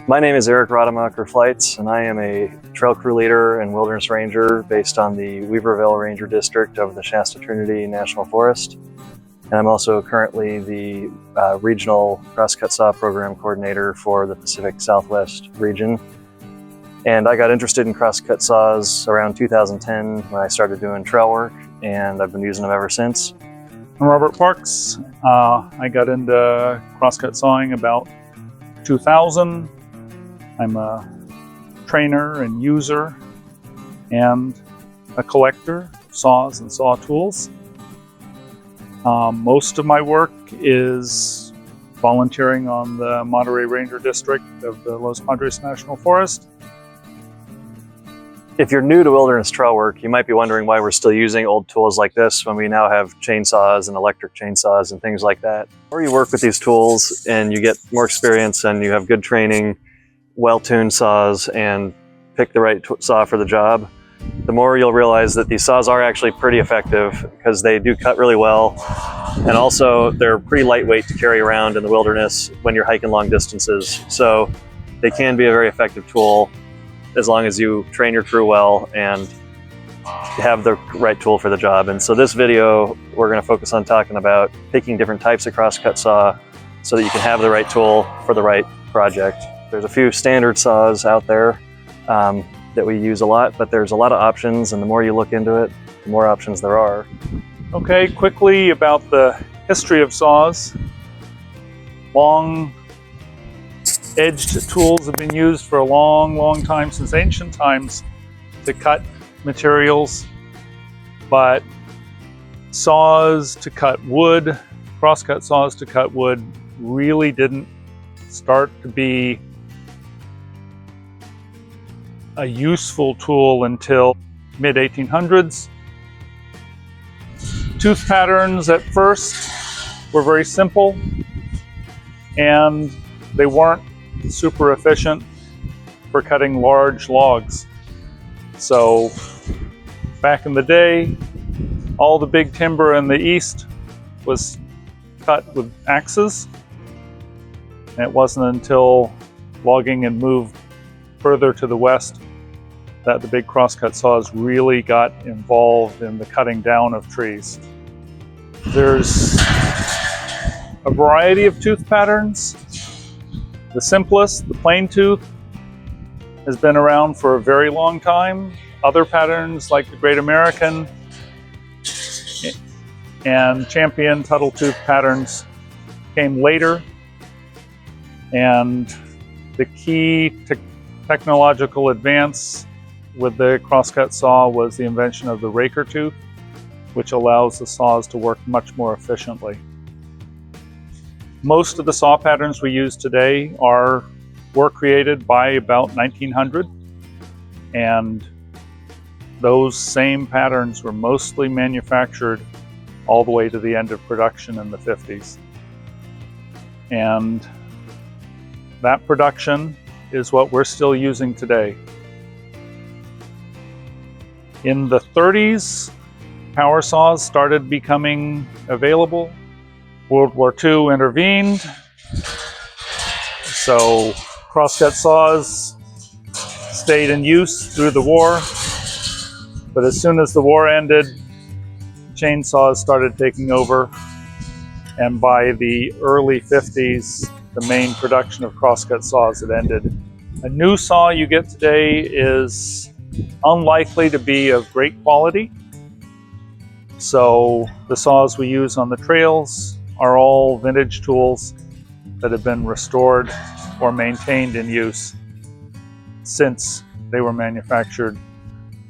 My name is Erik Rademacher Fleitz, and I am a trail crew leader and wilderness ranger based on the Weaverville Ranger District of the Shasta Trinity National Forest. And I'm also currently the regional Crosscut Saw program coordinator for the Pacific Southwest region. And I got interested in crosscut saws around 2010 when I started doing trail work, and I've been using them ever since. I'm Robert Parks. I got into crosscut sawing about 2000. I'm a trainer and user and a collector of saws and saw tools. Most of my work is volunteering on the Monterey Ranger District of the Los Padres National Forest. If you're new to wilderness trail work, you might be wondering why we're still using old tools like this when we now have chainsaws and electric chainsaws and things like that. The more you work with these tools and you get more experience and you have good training, well-tuned saws, and pick the right saw for the job, the more you'll realize that these saws are actually pretty effective because they do cut really well. And also they're pretty lightweight to carry around in the wilderness when you're hiking long distances. So they can be a very effective tool as long as you train your crew well and have the right tool for the job. And so this video, we're going to focus on talking about picking different types of crosscut saw so that you can have the right tool for the right project. There's a few standard saws out there that we use a lot, but there's a lot of options, and the more you look into it, the more options there are. Okay, quickly about the history of saws. Long edged tools have been used for a long time, since ancient times, to cut materials, but saws to cut wood, crosscut saws to cut wood, really didn't start to be a useful tool until mid-1800s. Tooth patterns at first were very simple, and they weren't super efficient for cutting large logs. So back in the day, all the big timber in the east was cut with axes. And it wasn't until logging had moved further to the west that the big crosscut saws really got involved in the cutting down of trees. There's a variety of tooth patterns. The simplest, the plain tooth, has been around for a very long time. Other patterns like the Great American and Champion Tuttle tooth patterns came later. And the key technological advance with the crosscut saw was the invention of the raker tooth, which allows the saws to work much more efficiently. Most of the saw patterns we use today were created by about 1900, and those same patterns were mostly manufactured all the way to the end of production in the 50s. And that production is what we're still using today. In the 30s, power saws started becoming available. World War II intervened, so crosscut saws stayed in use through the war. But as soon as the war ended, chainsaws started taking over, and by the early 50s, the main production of crosscut saws had ended. A new saw you get today is unlikely to be of great quality. So the saws we use on the trails are all vintage tools that have been restored or maintained in use since they were manufactured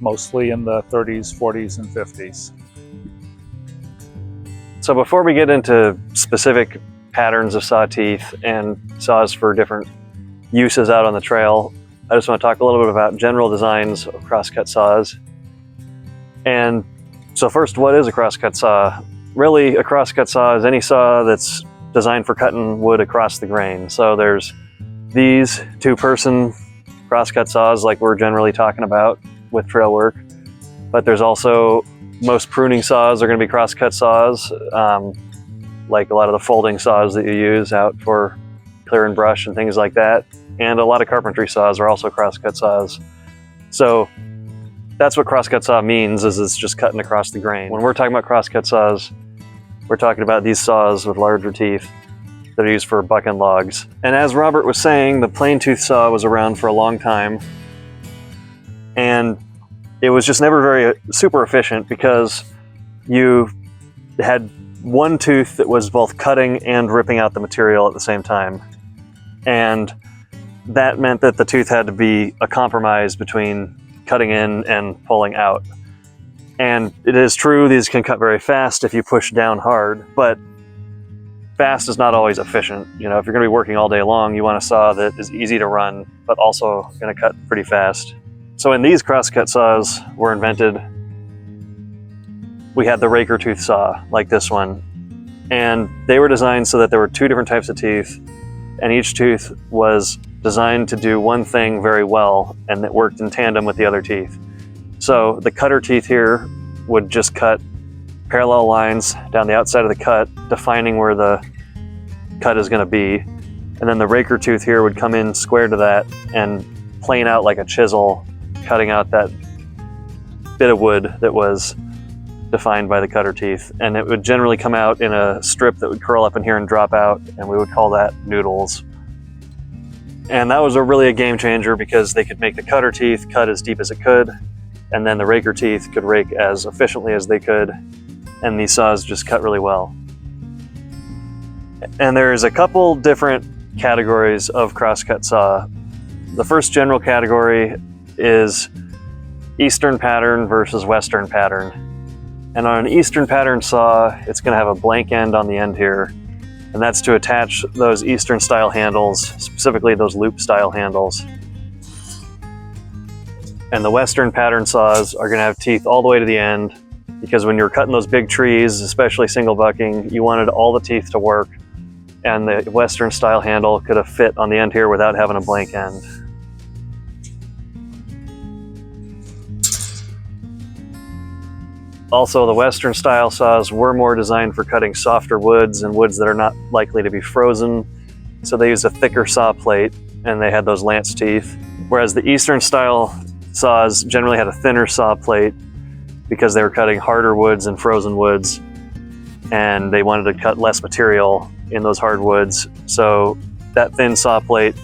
mostly in the 30s, 40s, and 50s. So before we get into specific patterns of saw teeth and saws for different uses out on the trail, I just want to talk a little bit about general designs of crosscut saws. And so first, what is a crosscut saw? Really, a crosscut saw is any saw that's designed for cutting wood across the grain. So there's these two-person crosscut saws like we're generally talking about with trail work, but there's also most pruning saws are going to be crosscut saws, like a lot of the folding saws that you use out for clearing brush and things like that. and a lot of carpentry saws are also crosscut saws. So that's what crosscut saw means, is it's just cutting across the grain. When we're talking about crosscut saws, we're talking about these saws with larger teeth that are used for bucking logs. And as Robert was saying, the plain tooth saw was around for a long time, and it was just never very super efficient because you had one tooth that was both cutting and ripping out the material at the same time. And that meant that the tooth had to be a compromise between cutting in and pulling out. And it is true, these can cut very fast if you push down hard, but fast is not always efficient. You know, if you're going to be working all day long, you want a saw that is easy to run, but also going to cut pretty fast. So when these crosscut saws were invented, we had the raker tooth saw, like this one. And they were designed so that there were two different types of teeth, and each tooth was designed to do one thing very well, and it worked in tandem with the other teeth. So the cutter teeth here would just cut parallel lines down the outside of the cut, defining where the cut is going to be. And then the raker tooth here would come in square to that and plane out like a chisel, cutting out that bit of wood that was defined by the cutter teeth. And it would generally come out in a strip that would curl up in here and drop out, and we would call that noodles. And that was really a game changer because they could make the cutter teeth cut as deep as it could, and then the raker teeth could rake as efficiently as they could, and these saws just cut really well. And there's a couple different categories of crosscut saw. The first general category is Eastern pattern versus Western pattern. And on an Eastern pattern saw, it's going to have a blank end on the end here, and that's to attach those Eastern style handles, specifically those loop style handles. And the Western pattern saws are going to have teeth all the way to the end, because when you're cutting those big trees, especially single bucking, you wanted all the teeth to work, and the Western style handle could have fit on the end here without having a blank end. Also, the Western style saws were more designed for cutting softer woods and woods that are not likely to be frozen, so they used a thicker saw plate, and they had those lance teeth. Whereas the Eastern style saws generally had a thinner saw plate because they were cutting harder woods and frozen woods, and they wanted to cut less material in those hard woods. So that thin saw plate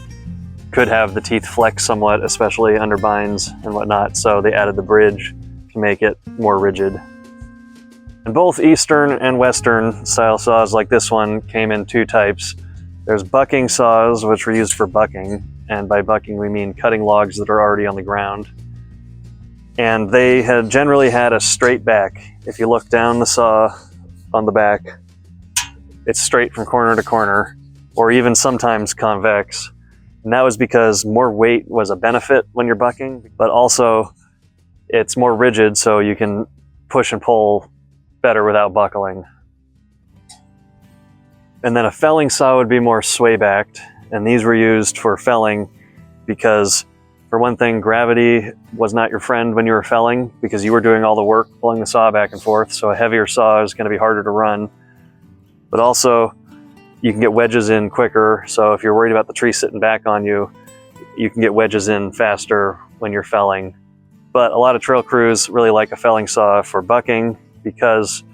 could have the teeth flex somewhat, especially under binds and whatnot, so they added the bridge to make it more rigid. And both Eastern and Western style saws like this one came in two types. There's bucking saws, which were used for bucking, and by bucking we mean cutting logs that are already on the ground. And they had generally had a straight back. If you look down the saw on the back, it's straight from corner to corner, or even sometimes convex. And that was because more weight was a benefit when you're bucking, but also it's more rigid, so you can push and pull better without buckling. And then a felling saw would be more sway-backed, and these were used for felling because, for one thing, gravity was not your friend when you were felling because you were doing all the work pulling the saw back and forth, so a heavier saw is going to be harder to run. But also, you can get wedges in quicker, so if you're worried about the tree sitting back on you, you can get wedges in faster when you're felling. But a lot of trail crews really like a felling saw for bucking because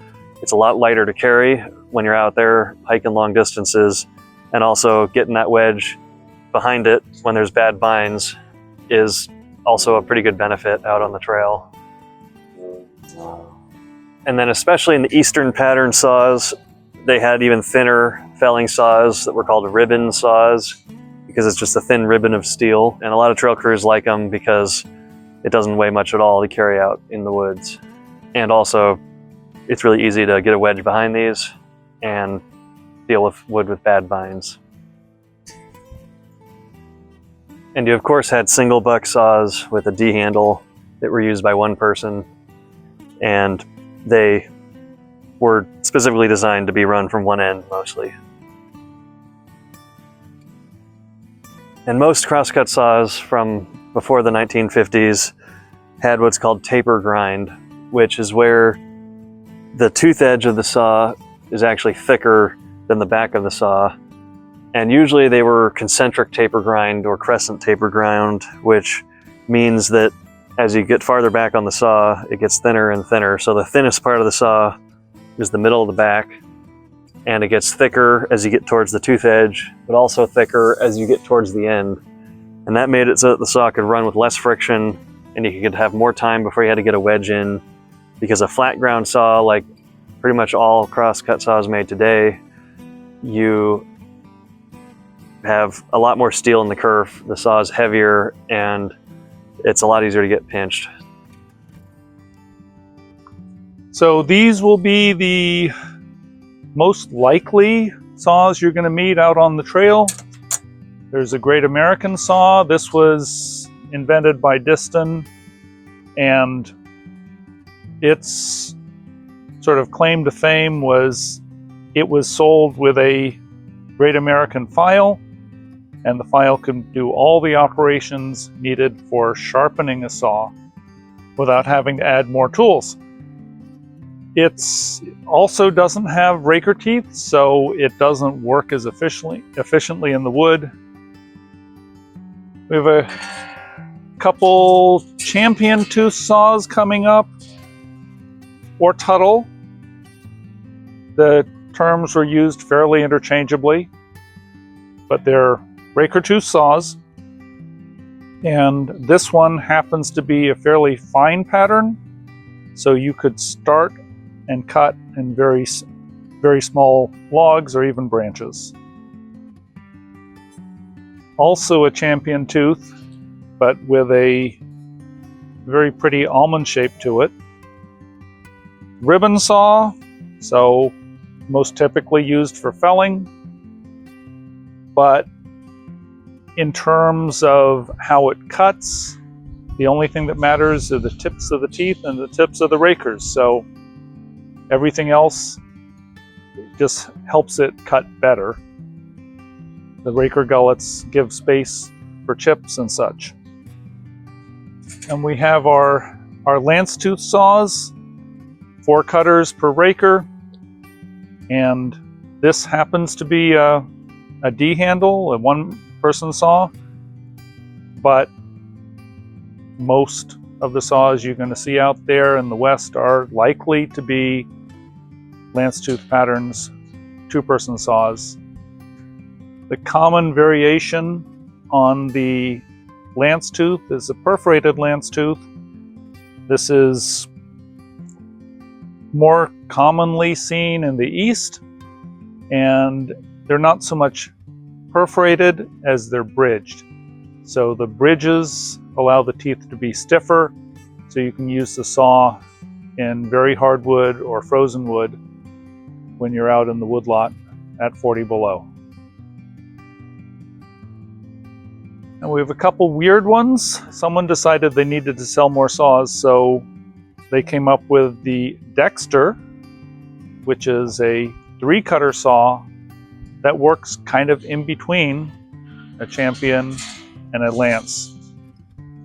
it's a lot lighter to carry when you're out there hiking long distances, and also getting that wedge behind it when there's bad binds is also a pretty good benefit out on the trail. And then especially in the Eastern pattern saws, they had even thinner felling saws that were called ribbon saws because it's just a thin ribbon of steel, and a lot of trail crews like them because it doesn't weigh much at all to carry out in the woods. And also, it's really easy to get a wedge behind these and deal with wood with bad binds. And you of course had single buck saws with a D handle that were used by one person, and they were specifically designed to be run from one end mostly. And most crosscut saws from before the 1950s had what's called taper grind, which is where the tooth edge of the saw is actually thicker than the back of the saw, And usually they were concentric taper grind or crescent taper grind, which means that as you get farther back on the saw, it gets thinner and thinner. So the thinnest part of the saw is the middle of the back, and it gets thicker as you get towards the tooth edge, but also thicker as you get towards the end. And that made it so that the saw could run with less friction, and you could have more time before you had to get a wedge in, because a flat ground saw, like pretty much all crosscut saws made today, you have a lot more steel in the kerf. The saw is heavier and it's a lot easier to get pinched. So these will be the most likely saws you're going to meet out on the trail. There's a Great American saw. This was invented by Diston, and its sort of claim to fame was it was sold with a Great American file, and the file can do all the operations needed for sharpening a saw without having to add more tools. It also doesn't have raker teeth, so it doesn't work as efficiently in the wood. We have a couple champion tooth saws coming up, or Tuttle. The terms were used fairly interchangeably, but they're raker tooth saws. And this one happens to be a fairly fine pattern, so you could start and cut in very small logs or even branches. Also a champion tooth, but with a very pretty almond shape to it. Ribbon saw, so most typically used for felling, but in terms of how it cuts, the only thing that matters are the tips of the teeth and the tips of the rakers. So everything else just helps it cut better. The raker gullets give space for chips and such. And we have our lance tooth saws, 4 cutters per raker. And this happens to be a D handle, a one-person saw, but most of the saws you're going to see out there in the West are likely to be lance tooth patterns, 2-person saws. The common variation on the lance tooth is a perforated lance tooth. This is more commonly seen in the East, and they're not so much perforated as they're bridged. So the bridges allow the teeth to be stiffer, so you can use the saw in very hard wood or frozen wood when you're out in the woodlot at 40 below. And we have a couple weird ones. Someone decided they needed to sell more saws, so they came up with the Dexter, which is a 3-cutter saw that works kind of in between a champion and a lance.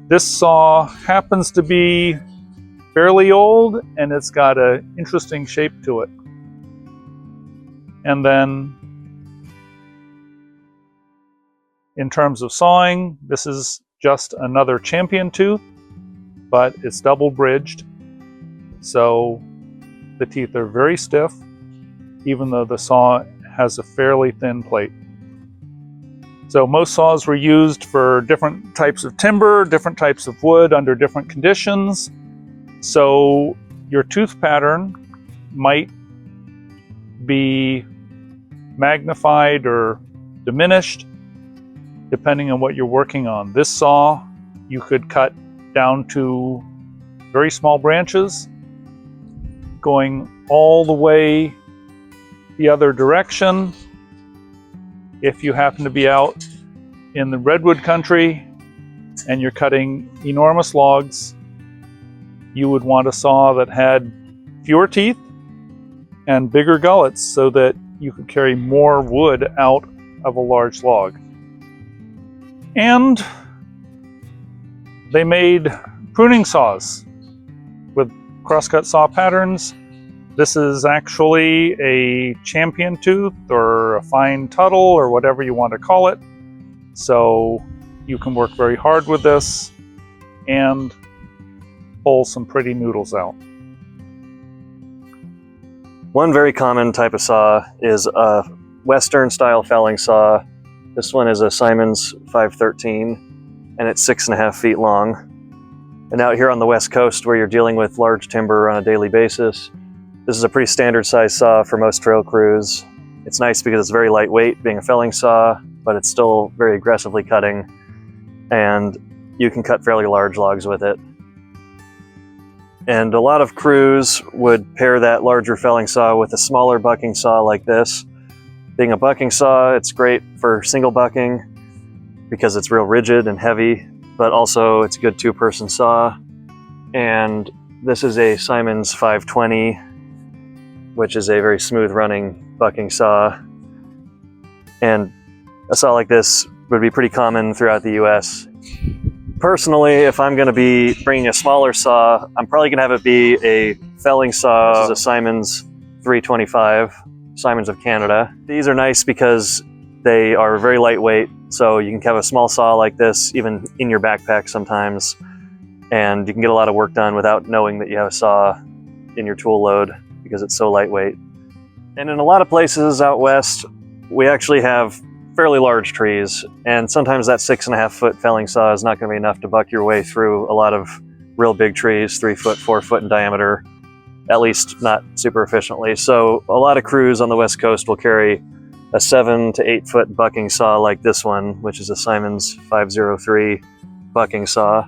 This saw happens to be fairly old, and it's got an interesting shape to it. And then in terms of sawing, this is just another champion tooth, but it's double bridged. So the teeth are very stiff, even though the saw has a fairly thin plate. So most saws were used for different types of timber, different types of wood under different conditions. So your tooth pattern might be magnified or diminished depending on what you're working on. This saw you could cut down to very small branches, going all the way the other direction. If you happen to be out in the redwood country and you're cutting enormous logs, you would want a saw that had fewer teeth and bigger gullets so that you could carry more wood out of a large log. And they made pruning saws with crosscut saw patterns, This is actually a champion tooth or a fine tuttle or whatever you want to call it. So you can work very hard with this and pull some pretty noodles out. One very common type of saw is a Western style felling saw. This one is a Simon's 513 and it's 6.5 feet long. And out here on the West Coast where you're dealing with large timber on a daily basis, this is a pretty standard size saw for most trail crews. It's nice because it's very lightweight being a felling saw, but it's still very aggressively cutting, and you can cut fairly large logs with it. And a lot of crews would pair that larger felling saw with a smaller bucking saw like this. Being a bucking saw, it's great for single bucking because it's real rigid and heavy, but also it's a good two-person saw. And this is a Simon's 520, which is a very smooth running bucking saw. And a saw like this would be pretty common throughout the US. Personally, if I'm gonna be bringing a smaller saw, I'm probably gonna have it be a felling saw. This is a Simon's 325, Simon's of Canada. These are nice because they are very lightweight, so you can have a small saw like this even in your backpack sometimes, and you can get a lot of work done without knowing that you have a saw in your tool load because it's so lightweight. And in a lot of places out west, we actually have fairly large trees, and sometimes that 6.5 foot felling saw is not going to be enough to buck your way through a lot of real big trees, 3 foot, 4 foot in diameter, at least not super efficiently. So a lot of crews on the West Coast will carry a 7 to 8 foot bucking saw like this one, which is a Simon's 503 bucking saw.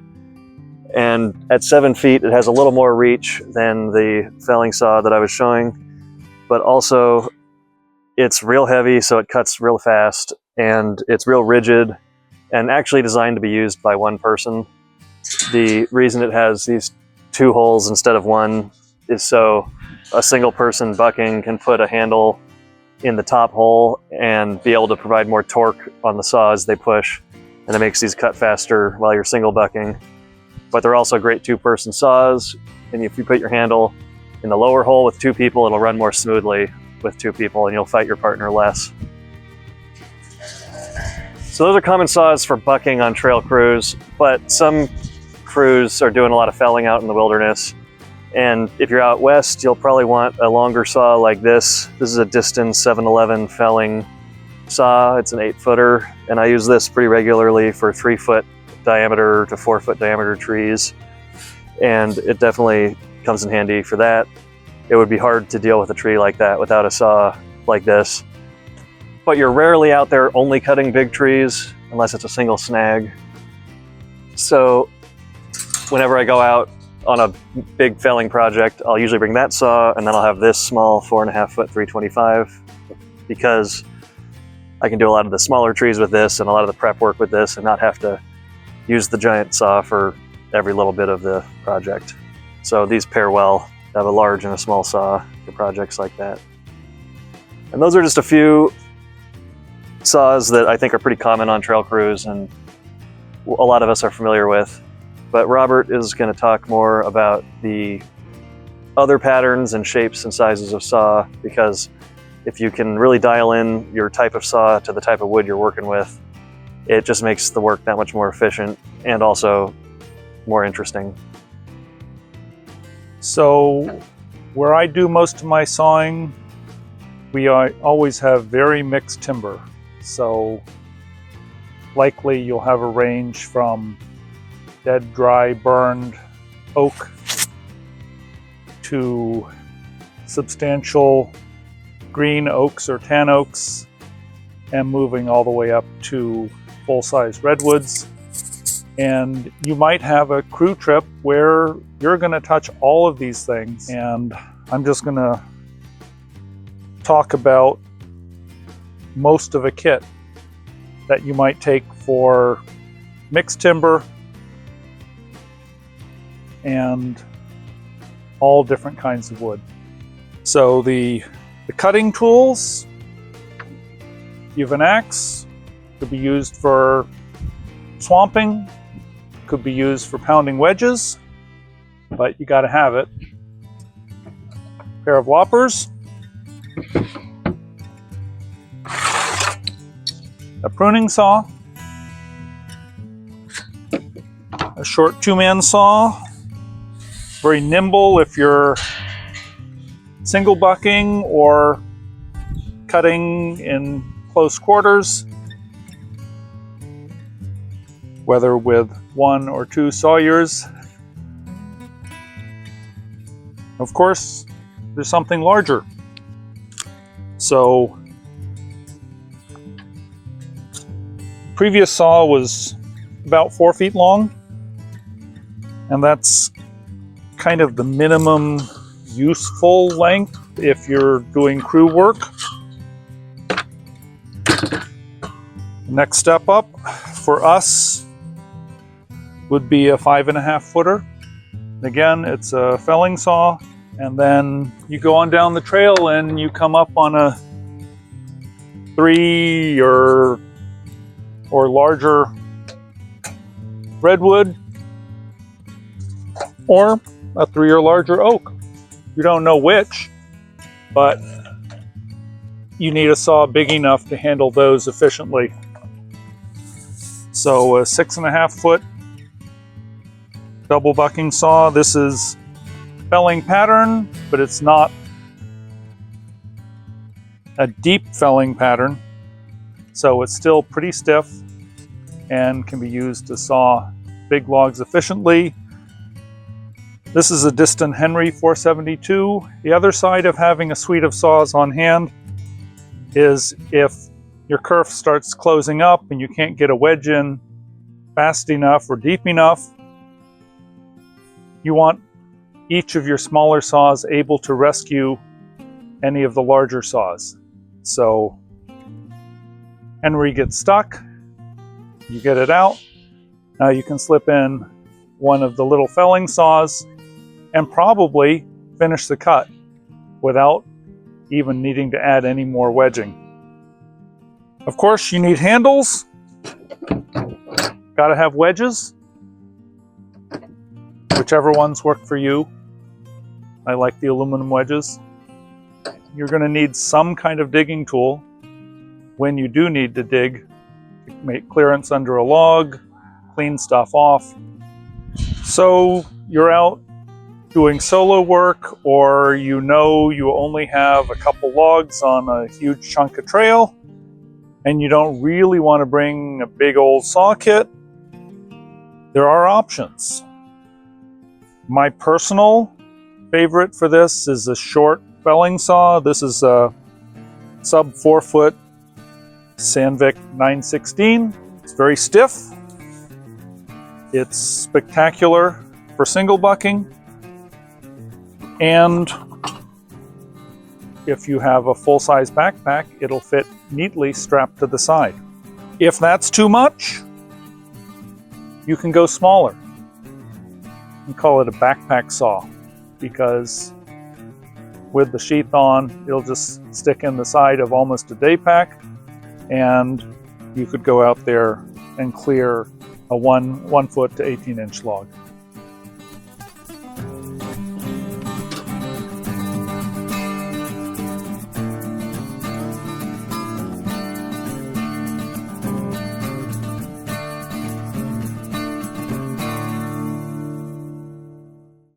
And at 7 feet, it has a little more reach than the felling saw that I was showing, but also it's real heavy, so it cuts real fast, and it's real rigid and actually designed to be used by one person. The reason it has these 2 holes instead of 1 is so a single person bucking can put a handle in the top hole and be able to provide more torque on the saw as they push, and it makes these cut faster while you're single bucking. But they're also great two-person saws, and if you put your handle in the lower hole with 2 people, it'll run more smoothly with 2 people, and you'll fight your partner less. So those are common saws for bucking on trail crews, but some crews are doing a lot of felling out in the wilderness. And if you're out west, you'll probably want a longer saw like this. This is a Diston 711 felling saw. It's an 8-footer, and I use this pretty regularly for 3 foot diameter to 4 foot diameter trees, and it definitely comes in handy for that. It would be hard to deal with a tree like that without a saw like this, but you're rarely out there only cutting big trees unless it's a single snag. So whenever I go out on a big felling project, I'll usually bring that saw, and then I'll have this small 4.5 foot 325 because I can do a lot of the smaller trees with this and a lot of the prep work with this and not have to use the giant saw for every little bit of the project. So these pair well to have a large and a small saw for projects like that. And those are just a few saws that I think are pretty common on trail crews and a lot of us are familiar with. But Robert is going to talk more about the other patterns and shapes and sizes of saw, because if you can really dial in your type of saw to the type of wood you're working with, it just makes the work that much more efficient and also more interesting. So where I do most of my sawing, we always have very mixed timber. So likely you'll have a range from dead, dry, burned oak to substantial green oaks or tan oaks, and moving all the way up to full-size redwoods. And you might have a crew trip where you're going to touch all of these things, and I'm just going to talk about most of a kit that you might take for mixed timber and all different kinds of wood. So the cutting tools, you have an axe, could be used for swamping, could be used for pounding wedges, but you got to have it. pair of loppers, a pruning saw, a short 2-man saw, very nimble if you're single bucking or cutting in close quarters, whether with 1 or 2 sawyers. Of course, there's something larger. So, previous saw was about 4 feet long, and that's kind of the minimum useful length if you're doing crew work. Next step up for us would be a 5.5 footer. Again, it's a felling saw, and then you go on down the trail and you come up on a 3 or larger redwood, or a 3 or larger oak. You don't know which, but you need a saw big enough to handle those efficiently. So a 6.5 foot double bucking saw. This is felling pattern, but it's not a deep felling pattern. So it's still pretty stiff and can be used to saw big logs efficiently. This is a Diston Henry 472. The other side of having a suite of saws on hand is if your kerf starts closing up and you can't get a wedge in fast enough or deep enough, you want each of your smaller saws able to rescue any of the larger saws. So Henry gets stuck, you get it out. Now you can slip in one of the little felling saws and probably finish the cut without even needing to add any more wedging. Of course, you need handles. Gotta have wedges, whichever ones work for you. I like the aluminum wedges. You're gonna need some kind of digging tool when you do need to dig, to make clearance under a log, clean stuff off. So you're out doing solo work, or you know you only have a couple logs on a huge chunk of trail, and you don't really want to bring a big old saw kit, there are options. My personal favorite for this is a short felling saw. This is a sub 4 foot Sandvik 916. It's very stiff. It's spectacular for single bucking. And if you have a full-size backpack, it'll fit neatly strapped to the side. If that's too much, you can go smaller. You call it a backpack saw, because with the sheath on, it'll just stick in the side of almost a day pack, and you could go out there and clear a 1 foot to 18-inch log.